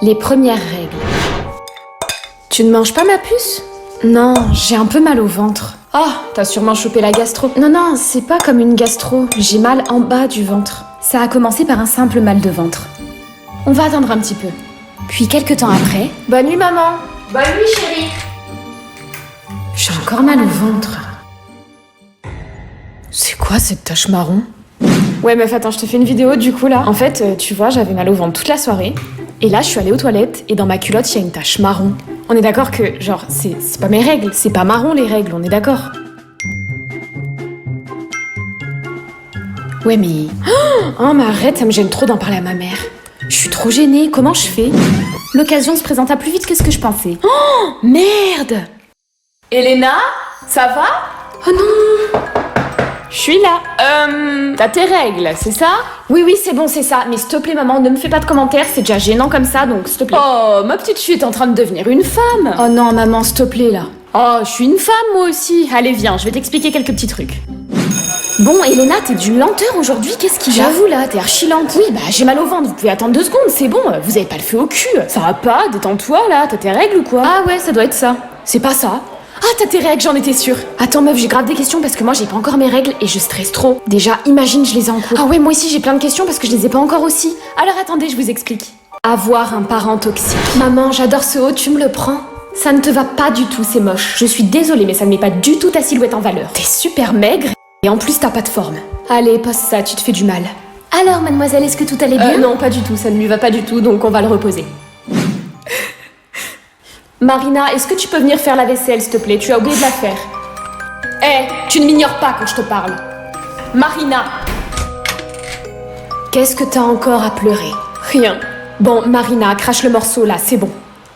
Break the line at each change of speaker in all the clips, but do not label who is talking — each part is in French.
Les premières règles. Tu ne manges pas ma puce? Non, j'ai un peu mal au ventre. Ah, t'as sûrement chopé la gastro. Non, c'est pas comme une gastro. J'ai mal en bas du ventre. Ça a commencé par un simple mal de ventre. On va attendre un petit peu. Puis quelques temps après... Bonne nuit, maman. Bonne nuit, chérie. J'ai encore mal au ventre. C'est quoi cette tache marron? Ouais, meuf, attends, je te fais une vidéo du coup là. En fait, tu vois, j'avais mal au ventre toute la soirée. Et là, je suis allée aux toilettes et dans ma culotte, il y a une tache marron. On est d'accord que, genre, c'est pas mes règles. C'est pas marron les règles, on est d'accord. Ouais, mais... Oh, mais arrête, ça me gêne trop d'en parler à ma mère. Je suis trop gênée, comment je fais? L'occasion se présenta plus vite que ce que je pensais. Oh, merde! Elena, ça va? Oh non! Je suis là. T'as tes règles, c'est ça? Oui, c'est bon, c'est ça. Mais s'il te plaît, maman, ne me fais pas de commentaires, c'est déjà gênant comme ça, donc s'il te plaît. Oh, ma petite fille est en train de devenir une femme. Oh non, maman, s'il te plaît, là. Oh, je suis une femme, moi aussi. Allez, viens, je vais t'expliquer quelques petits trucs. Bon, Elena, t'es d'une lenteur aujourd'hui, qu'est-ce qu'il y a? J'avoue, là, t'es archi lente. Oui, bah, j'ai mal au ventre, vous pouvez attendre 2 secondes, c'est bon, vous avez pas le feu au cul. Ça va pas, détends-toi, là, t'as tes règles ou quoi? Ah ouais, ça doit être ça. C'est pas ça. Ah, t'as tes règles, j'en étais sûre. Attends, meuf, j'ai grave des questions parce que moi, j'ai pas encore mes règles et je stresse trop. Déjà, imagine, je les ai en cours. Ah ouais, moi aussi, j'ai plein de questions parce que je les ai pas encore aussi. Alors attendez, je vous explique. Avoir un parent toxique. Maman, j'adore ce haut, tu me le prends? Ça ne te va pas du tout, c'est moche. Je suis désolée, mais ça ne met pas du tout ta silhouette en valeur. T'es super maigre et en plus, t'as pas de forme. Allez, pose ça, tu te fais du mal. Alors, mademoiselle, est-ce que tout allait bien? Non, pas du tout, ça ne lui va pas du tout, donc on va le reposer. Marina, est-ce que tu peux venir faire la vaisselle, s'il te plaît? Tu as oublié de la faire. Tu ne m'ignores pas quand je te parle. Marina! Qu'est-ce que t'as encore à pleurer? Rien. Bon, Marina, crache le morceau là, c'est bon.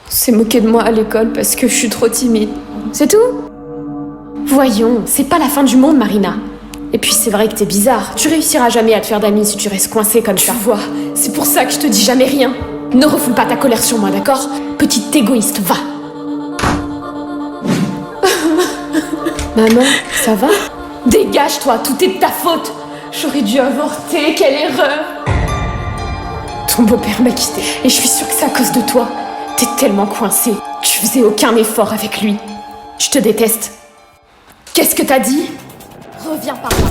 C'est moqué de moi à l'école parce que je suis trop timide. C'est tout? Voyons, c'est pas la fin du monde, Marina. Et puis c'est vrai que t'es bizarre. Tu réussiras jamais à te faire d'amis si tu restes coincée comme ça. Tu vois, c'est pour ça que je te dis jamais rien. Ne refoule pas ta colère sur moi, d'accord? Petite égoïste, va! Maman, ça va? Dégage-toi, tout est de ta faute! J'aurais dû avorter, quelle erreur! Ton beau-père m'a quitté, et je suis sûre que c'est à cause de toi. T'es tellement coincée, tu faisais aucun effort avec lui. Je te déteste. Qu'est-ce que t'as dit? Reviens par là.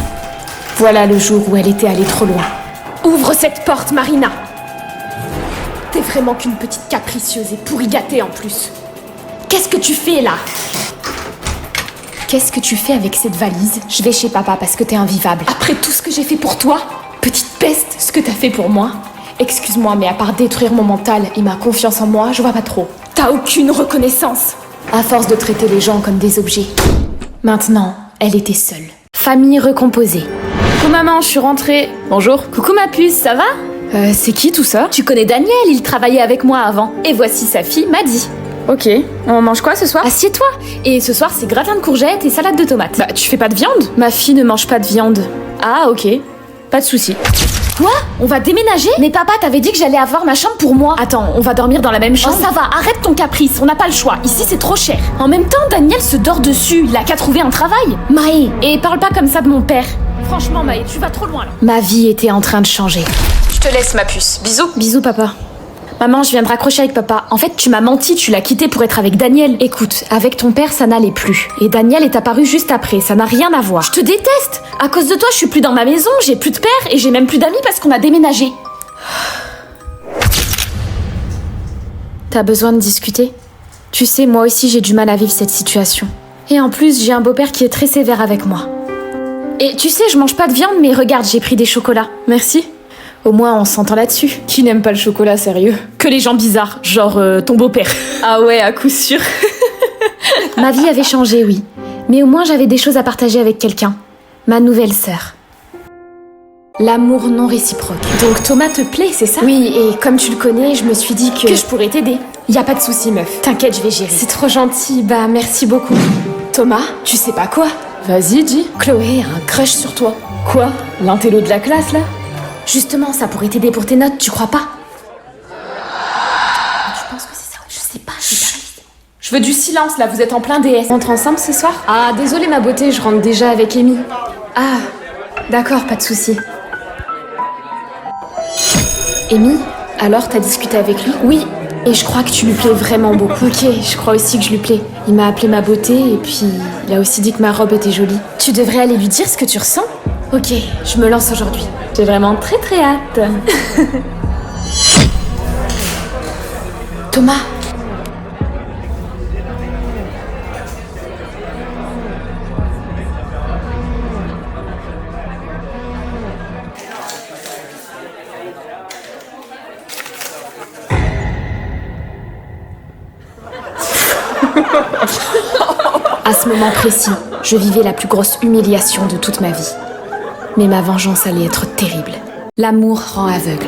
Voilà le jour où elle était allée trop loin. Ouvre cette porte, Marina! T'es vraiment qu'une petite capricieuse et pourri gâtée en plus. Qu'est-ce que tu fais là? Qu'est-ce que tu fais avec cette valise? Je vais chez papa parce que t'es invivable. Après tout ce que j'ai fait pour toi? Petite peste, ce que t'as fait pour moi? Excuse-moi, mais à part détruire mon mental et ma confiance en moi, je vois pas trop. T'as aucune reconnaissance. À force de traiter les gens comme des objets. Maintenant, elle était seule. Famille recomposée. Coucou maman, je suis rentrée. Bonjour. Coucou ma puce, ça va? C'est qui tout ça? Tu connais Daniel, il travaillait avec moi avant. Et voici sa fille, Maddy. Ok, on mange quoi ce soir? Assieds-toi. Et ce soir, c'est gratin de courgettes et salade de tomates. Bah, tu fais pas de viande? Ma fille ne mange pas de viande. Ah, ok. Pas de souci. Quoi? On va déménager? Mais papa, t'avais dit que j'allais avoir ma chambre pour moi. Attends, on va dormir dans la même chambre? Oh, ça va, arrête ton caprice, on n'a pas le choix. Ici, c'est trop cher. En même temps, Daniel se dort dessus. Il a qu'à trouver un travail. Maë, et parle pas comme ça de mon père. Franchement, Maë, tu vas trop loin, là. Ma vie était en train de changer.
Je te laisse, ma puce. Bisous.
Bisous, papa. Maman, je viens de raccrocher avec papa. En fait, tu m'as menti, tu l'as quitté pour être avec Daniel. Écoute, avec ton père, ça n'allait plus. Et Daniel est apparu juste après, ça n'a rien à voir. Je te déteste! À cause de toi, je suis plus dans ma maison, j'ai plus de père et j'ai même plus d'amis parce qu'on a déménagé. T'as besoin de discuter? Tu sais, moi aussi, j'ai du mal à vivre cette situation. Et en plus, j'ai un beau-père qui est très sévère avec moi. Et tu sais, je mange pas de viande, mais regarde, j'ai pris des chocolats. Merci. Au moins, on s'entend là-dessus. Qui n'aime pas le chocolat, sérieux? Que les gens bizarres, genre ton beau-père. Ah ouais, à coup sûr. Ma vie avait changé, oui. Mais au moins, j'avais des choses à partager avec quelqu'un. Ma nouvelle sœur. L'amour non réciproque. Donc Thomas te plaît, c'est ça? Oui, et comme tu le connais, je me suis dit que je pourrais t'aider. Y a pas de souci, meuf. T'inquiète, je vais gérer. C'est trop gentil, bah merci beaucoup. Thomas, tu sais pas quoi? Vas-y, dis. Chloé a un crush sur toi. Quoi? L'intello de la classe, là? Justement, ça pourrait t'aider pour tes notes, tu crois pas? Tu penses que c'est ça? Je sais pas, j'ai pas réalisé. Je veux du silence, là, vous êtes en plein DS. On rentre ensemble ce soir? Ah, désolée ma beauté, je rentre déjà avec Amy. Ah, d'accord, pas de souci. Amy, alors t'as discuté avec lui? Oui, Et je crois que tu lui plais vraiment beaucoup. Ok, je crois aussi que je lui plais. Il m'a appelé ma beauté et puis il a aussi dit que ma robe était jolie. Tu devrais aller lui dire ce que tu ressens. Ok, je me lance aujourd'hui. J'ai vraiment très très hâte. Thomas. À ce moment précis, je vivais la plus grosse humiliation de toute ma vie. Mais ma vengeance allait être terrible. L'amour rend aveugle.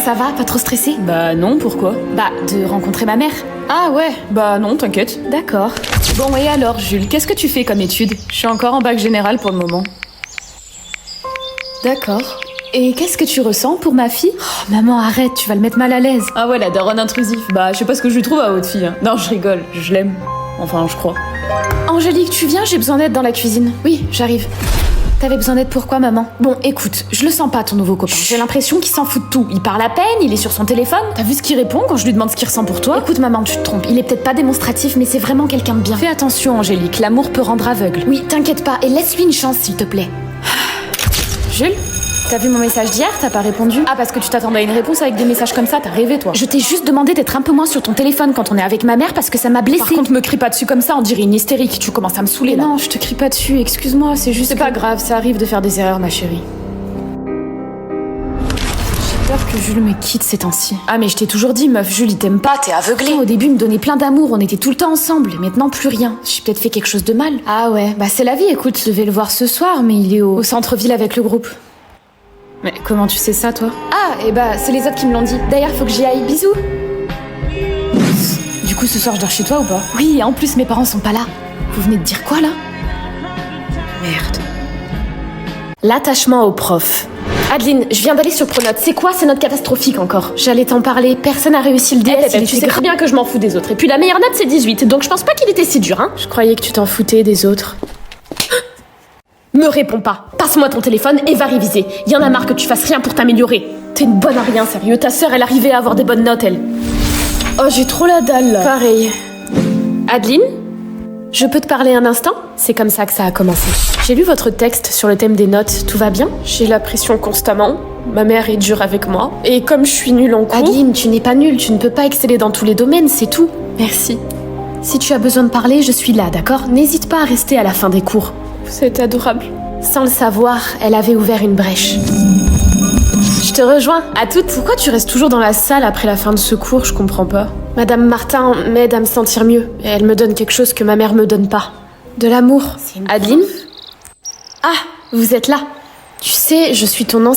Ça va, pas trop stressé?
Bah non, pourquoi?
Bah, de rencontrer ma mère.
Ah ouais, bah non, t'inquiète.
D'accord.
Bon, et alors, Jules, qu'est-ce que tu fais comme étude? Je suis encore en bac général pour le moment.
D'accord.
Et qu'est-ce que tu ressens pour ma fille?
Oh, maman, arrête, tu vas le mettre mal à l'aise.
Ah ouais, la daronne intrusive. Bah, je sais pas ce que je lui trouve à votre fille. Hein. Non, je rigole, je l'aime. Enfin, je crois.
Angélique, tu viens? J'ai besoin d'aide dans la cuisine. Oui, j'arrive. T'avais besoin d'aide pourquoi, maman? Bon, écoute, je le sens pas, ton nouveau copain. J'ai l'impression qu'il s'en fout de tout. Il parle à peine, il est sur son téléphone.
T'as vu ce qu'il répond quand je lui demande ce qu'il ressent pour toi?
Écoute, maman, tu te trompes. Il est peut-être pas démonstratif, mais c'est vraiment quelqu'un de bien.
Fais attention, Angélique, l'amour peut rendre aveugle.
Oui, t'inquiète pas, et laisse-lui une chance, s'il te plaît.
Jules? T'as vu mon message d'hier? T'as pas répondu? Ah, parce que tu t'attendais à une réponse avec des messages comme ça, t'as rêvé, toi.
Je t'ai juste demandé d'être un peu moins sur ton téléphone quand on est avec ma mère parce que ça m'a blessée.
Par contre, me crie pas dessus comme ça, on dirait une hystérique. Tu commences à me saouler, là.
Non, je te crie pas dessus, excuse-moi, c'est juste.
C'est pas grave, ça arrive de faire des erreurs, ma chérie. J'ai peur que Jules me quitte ces temps-ci.
Ah, mais je t'ai toujours dit, meuf, Jules, il t'aime pas, t'es aveuglée. Au début, il me donnait plein d'amour, on était tout le temps ensemble, et maintenant plus rien. J'ai peut-être fait quelque chose de mal.
Ah ouais, bah c'est la vie, écoute, je vais le voir ce soir, mais il est au centre-ville avec le groupe. Mais comment tu sais ça, toi?
Ah, et bah, c'est les autres qui me l'ont dit. D'ailleurs, faut que j'y aille. Bisous.
Du coup, ce soir, je dors chez toi ou pas?
Oui, et en plus, mes parents sont pas là.
Vous venez de dire quoi, là? Merde.
L'attachement au prof. Adeline, je viens d'aller sur Pronote. C'est quoi ces notes catastrophiques encore? J'allais t'en parler. Personne n'a réussi le DS.
Tu sais très bien que je m'en fous des autres. Et puis la meilleure note, c'est 18. Donc je pense pas qu'il était si dur, hein?
Je croyais que tu t'en foutais des autres. Me réponds pas. Passe-moi ton téléphone et va réviser. Y en a marre que tu fasses rien pour t'améliorer. T'es une bonne à rien, sérieux. Ta sœur, elle arrivait à avoir des bonnes notes, elle.
Oh, j'ai trop la dalle, là.
Pareil. Adeline? Je peux te parler un instant? C'est comme ça que ça a commencé. J'ai lu votre texte sur le thème des notes. Tout va bien? J'ai la pression constamment. Ma mère est dure avec moi. Et comme je suis nulle en cours... Adeline, tu n'es pas nulle. Tu ne peux pas exceller dans tous les domaines, c'est tout.
Merci.
Si tu as besoin de parler, je suis là, d'accord? N'hésite pas à rester à la fin des cours.
Vous êtes adorable.
Sans le savoir, elle avait ouvert une brèche. Je te rejoins, à toutes.
Pourquoi tu restes toujours dans la salle après la fin de ce cours? Je comprends pas.
Madame Martin m'aide à me sentir mieux. Et elle me donne quelque chose que ma mère me donne pas. De l'amour. Adeline? Ah, vous êtes là. Tu sais, je suis ton